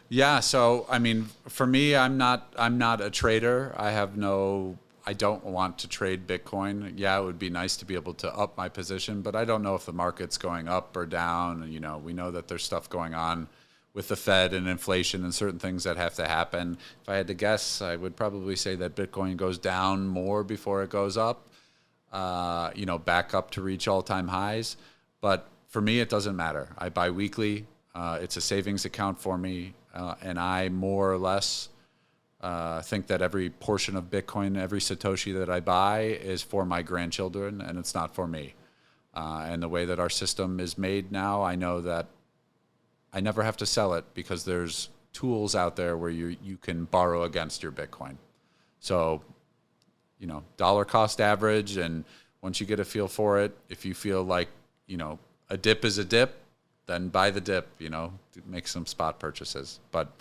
Yeah, so I mean, for me, I'm not a trader. I don't want to trade Bitcoin. Yeah, it would be nice to be able to up my position, but I don't know if the market's going up or down. We know that there's stuff going on with the Fed and inflation and certain things that have to happen. If I had to guess, I would probably say that Bitcoin goes down more before it goes up, back up to reach all-time highs. But for me, it doesn't matter. I buy weekly. It's a savings account for me, and I more or less think that every portion of Bitcoin, every Satoshi that I buy is for my grandchildren, and it's not for me. And the way that our system is made now, I know that I never have to sell it because there's tools out there where you can borrow against your Bitcoin. So, dollar cost average, and once you get a feel for it, if you feel like, a dip is a dip, then buy the dip, make some spot purchases. But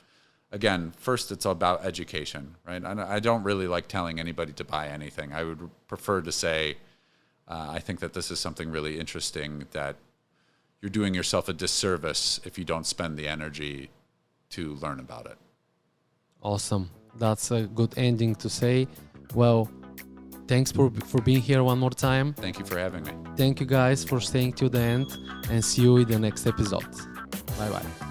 again, first it's about education, right? I don't really like telling anybody to buy anything. I would prefer to say, I think that this is something really interesting that you're doing yourself a disservice if you don't spend the energy to learn about it. Awesome. That's a good ending to say. Well, thanks for being here one more time. Thank you for having me. Thank you guys for staying till the end, and see you in the next episode. Bye bye.